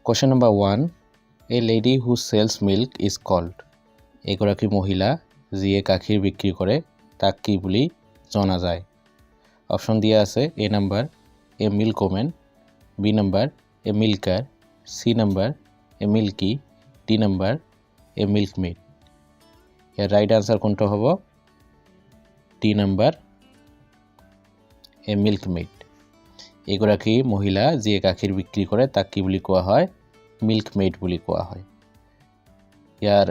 Question number 1. A lady who sells milk is called. এগৰাকী মহিলা যিয়ে গাখীৰ বিক্ৰী কৰে তাক কি বুলি জনা যায়? অপশন দিয়া আছে A number a milkwoman, B number a milker, C number a milky, D number a milkmaid. Year right answer কোনটো হ'ব? D number a milkmaid. এগৰাকী মহিলা যিয়ে গাখীৰ বিক্ৰী কৰে তাক কি বুলি কোৱা হয়? মিল্কমেইড বুলি কোৱা হয়। ইয়াৰ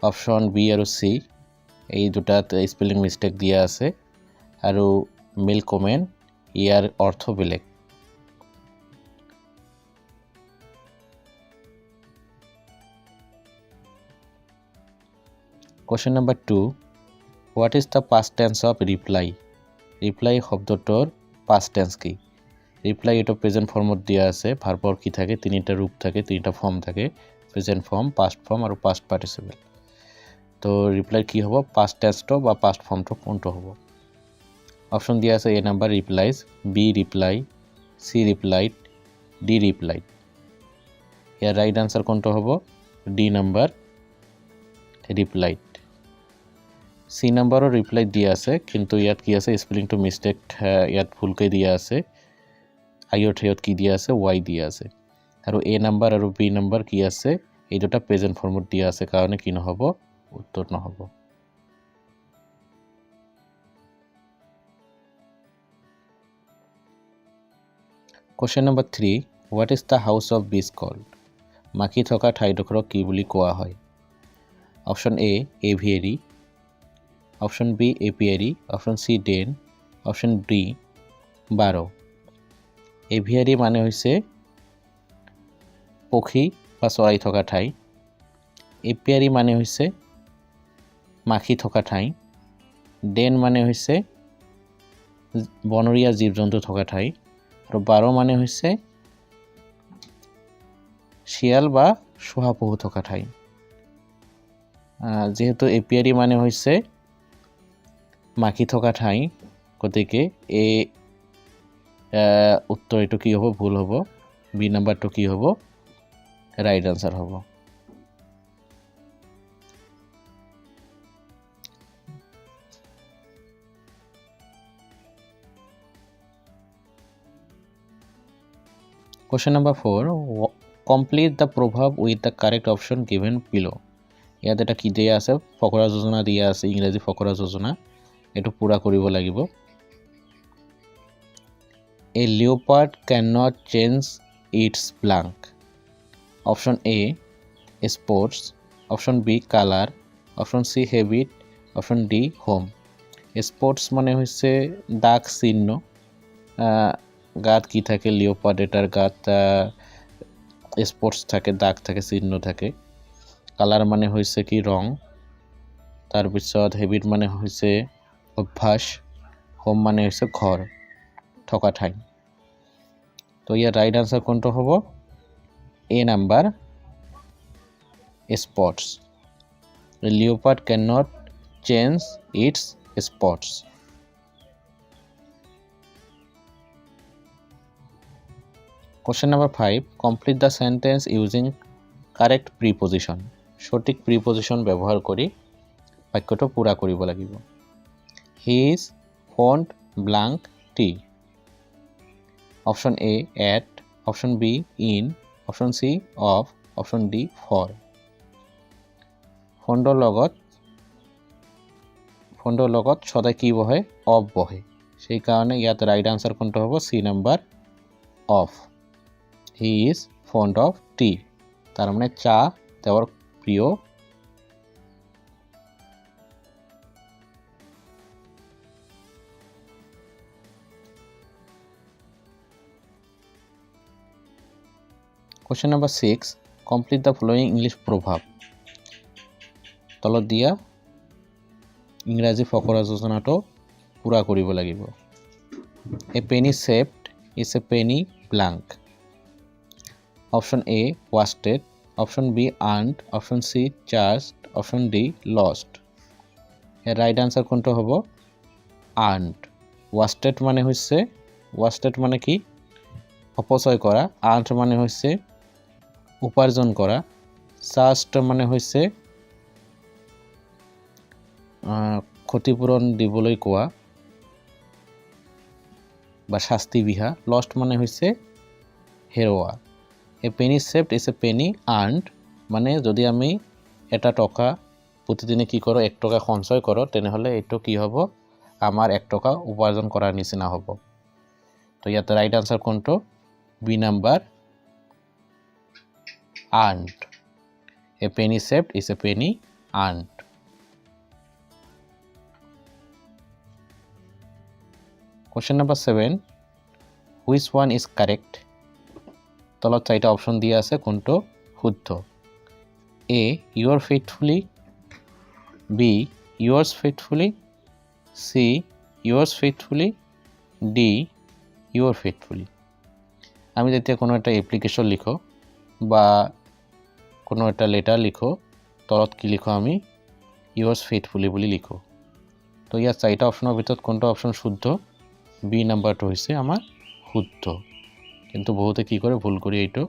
অপশন বি আৰু সি এই দুটাত স্পেলিং মিস্টেক দিয়া আছে আৰু মিল্কওমেন ইয়াৰ অৰ্থ বেলেগ। Question number 2. What is the past tense of reply? Reply শব্দটোৰ past tense কি? Reply এটো প্রেজেন্ট ফর্মত দিয়া আছে, ভার্বর কি থাকে তিনটা রূপ থাকে, তিনটা ফর্ম থাকে, প্রেজেন্ট ফর্ম, পাস্ট ফর্ম আৰু পাস্ট পার্টিসিপল। তো রিপ্লাই কি হ'ব? পাস্ট টেন্সটো বা পাস্ট ফর্মটো কোনটো হ'ব? অপশন দিয়া আছে A number replies, B reply, C replied, D replied. Year right answer কোনটো হ'ব? D number replied. C নাম্বাৰৰ রিপ্লাই দিয়া আছে কিন্তু ইয়াত কি আছে স্পেলিংটো মিস্টেক, ইয়াত ভুলকৈ দিয়া আছে। আইৰ ঠাইত কি দিয়া আছে? ওয়াই দিয়া আছে। আৰু A নাম্বাৰ আৰু B নাম্বাৰ কি আছে? এই দুটা প্ৰেজেন্ট ফৰ্মত দিয়া আছে কাৰণে কি নহ'ব? উত্তৰ নহ'ব। Question number 3. What is the house of bees called? মাখি থকা ঠাইডোখৰক কি বুলি কোৱা হয়? Option A aviary, option B apiary, option C den, option D bar. Aviary মানে হৈছে পক্ষী বা চৰাই থকা ঠাই, এপিয়াৰী মানে হৈছে মাখি থকা ঠাই, ডেন মানে হৈছে বনৰীয়া জীৱ জন্তু থকা ঠাই, আৰু বাৰ মানে হৈছে শিয়াল বা শহাপহু থকা ঠাই। যেহেতু এপিয়াৰী মানে হৈছে মাখি থকা ঠাই গতিকে এই উত্তৰ এইটো কি হ'ব? ভুল হ'ব। বি নাম্বাৰটো কি হ'ব? রাইট আনসার হ'ব। Question number 4. Complete the proverb with the correct option given below. ইয়াত এটা কি দিয়া আছে? ফকৰা যোজনা দিয়া আছে, ইংৰাজী ফকৰা যোজনা। এটো পুৰা কৰিব লাগিব। A leopard cannot change its blank. Option A sports, option B color, option C habit, option D home. Sports মানে হৈছে দাগ চিহ্ন, গাত কি থাকে? লিওপার্ড এটার গাত স্পোর্টস থাকে, দাগ থাকে, চিহ্ন থাকে। কালার মানে হৈছে কি? রং। তাৰপিছত হেবিট মানে হৈছে অভ্যাস, হোম মানে হৈছে ঘৰ, থকা ঠাই। তো ইয়াৰ রাইট আনসার কোনটো হ'ব? A number spots. The leopard cannot change its spots. Question number 5. Complete the sentence using correct preposition. সঠিক preposition ব্যৱহাৰ কৰি বাক্যটো পুৰা কৰিব লাগিব। He is fond blank tea. Option A at, option B in, option C of, option D for. ফণ্ডৰ লগত সদায় কি বহে? অফ বহে। সেই কাৰণে ইয়াত ৰাইট আনসাৰ কোনটো হ'ব? C number of. He is fond of tea, তাৰ মানে চা তেওঁৰ প্রিয়। Question number 6. Complete the following English proverb. তলত দিয়া ইংৰাজী ফকৰা যোজনাটো পুৰা কৰিব লাগিব। A penny saved is a penny blank. Option A wasted, option B earned, option C charged, option D lost. এর রাইট আনসার কোনটো হ'ব? earned. wasted মানে কি? অপচয় কৰা। earned মানে হৈছে উপাৰ্জন কৰা, জাষ্ট মানে হৈছে ক্ষতিপূৰণ দিবলৈ কোৱা বা শাস্তি বিহা, লষ্ট মানে হৈছে হেৰুৱা। এ পেনি সেভড ইজ এ পেনি আৰ্নড, মানে যদি আমি এটা টকা প্ৰতিদিনে কি কৰোঁ 1 টকা সঞ্চয় কৰোঁ তেনেহ'লে এইটো কি হ'ব আমাৰ 1 টকা উপাৰ্জন কৰাৰ নিচিনা হ'ব। তো ইয়াতে ৰাইট আনসাৰ কোনটো? B number earned. A penny saved is a পেনি আৰ্নড। Question number 7, which one is correct? তলত 4টা অপশন দিয়া আছে, কোনটো শুদ্ধ? A, your faithfully, B, yours faithfully, C, yours faithfully, D, your faithfully. আমি যেতিয়া কোনো একটা অ্যাপ্লিকেশন লিখো বা কোনো একটা লেটার লিখো তলত কি লিখো আমি yours faithfully বুলি লিখো। তো ইয়াৰ 4টা অপশনৰ ভিতৰত কোনটো অপশন শুদ্ধ? বি নাম্বাৰটো হৈছে আমাৰ শুদ্ধ, কিন্তু বহুতে কি কৰে ভুল কৰি এইটো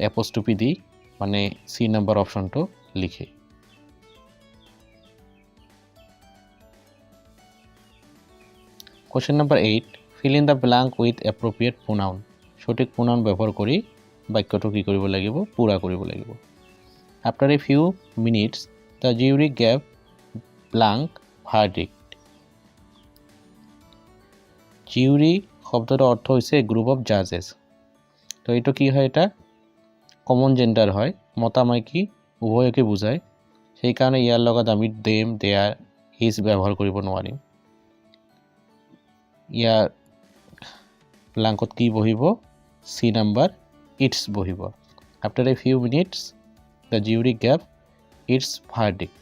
এপোস্ট্রফি দি মানে সি নাম্বার অপশনটো লিখে। Question number 8, fill in the blank with appropriate pronoun. সঠিক pronoun ব্যৱহাৰ কৰি বাক্যটো কি কৰিব লাগিব? পুৰা কৰিব লাগিব। After a few minutes, the jury gave blank verdict. জিউৰি শব্দৰ অৰ্থ হৈছে গ্ৰুপ অফ জাজেস। তো এইটো কি হয়? এটা কমন জেন্ডাৰ হয়, মতা মাইকী উভয়কে বুজায়, সেই কাৰণে ইয়াৰ লগত আমি দেম, দেয়াৰ, হিজ ব্যৱহাৰ কৰিব নোৱাৰিম। ইয়াৰ ব্লাংকত কি বহিব? সি নাম্বাৰ ইটস বহিব। After a few minutes the jury gave its verdict.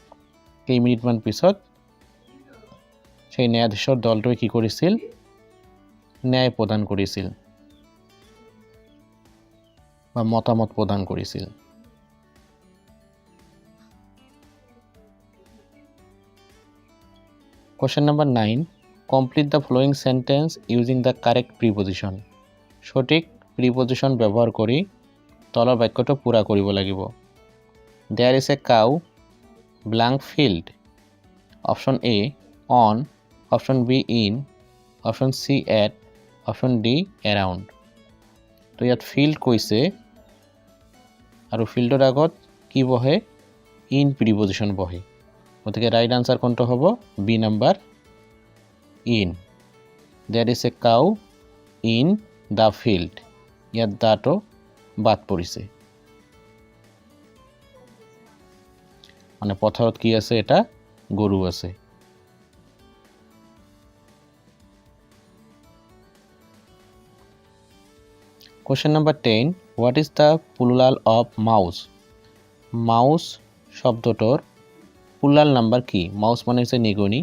কেইমিনিটমান পিছত সেই ন্যায়াধীশৰ দলটোৱে কি কৰিছিল? ন্যায় প্ৰদান কৰিছিল বা মতামত প্ৰদান কৰিছিল। Question number 9, complete the following sentence using the correct preposition. সঠিক প্ৰিপজিশন ব্যৱহাৰ কৰি তলৰ বাক্যটো পুৰা কৰিব লাগিব। There is a cow, blank field. Option A, on. Option B, in. Option C, at. Option D, around. তো ইয়াত ফিল্ড কৈছে আৰু ফিল্ডৰ আগত কি বহে? ইন প্ৰিপজিশন বহে। গতিকে ৰাইট আনসাৰ কোনটো হ'ব? B number in. There is a cow in the field. ইয়াত দাটো বাদ পৰিছে, মানে পথাৰত কি আছে? এটা গৰু আছে। Question number 10, what is the plural of mouse? Mouse শব্দটোৰ plural নাম্বাৰ কি? মাউস মানে হৈছে নিগনি,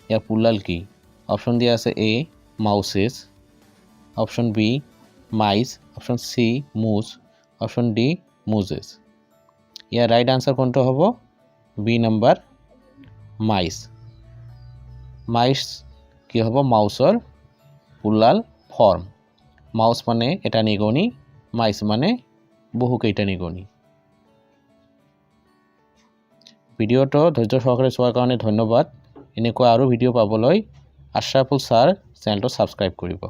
ইয়াৰ plural কি? অপশন দিয়া আছে এ মাউসেস, অপশন বি মাইস, অপশন সি মুজ, অপশন ডি মুজেস। ইয়াৰ ৰাইট আনসাৰ কোনটো হ'ব? B number মাইস। মাইস কি হ'ব? মাউসৰ plural ফৰ্ম। মাউস মানে এটা নিগনি, মাইস মানে বহুকেইটা নিগনি। ভিডিওটো ধৈৰ্য সহকাৰে চোৱাৰ কাৰণে ধন্যবাদ। এনেকুৱা আৰু ভিডিও পাবলৈ আশৰাফুল স্যাৰ চেনেলটো সাবস্ক্ৰাইব কৰিব।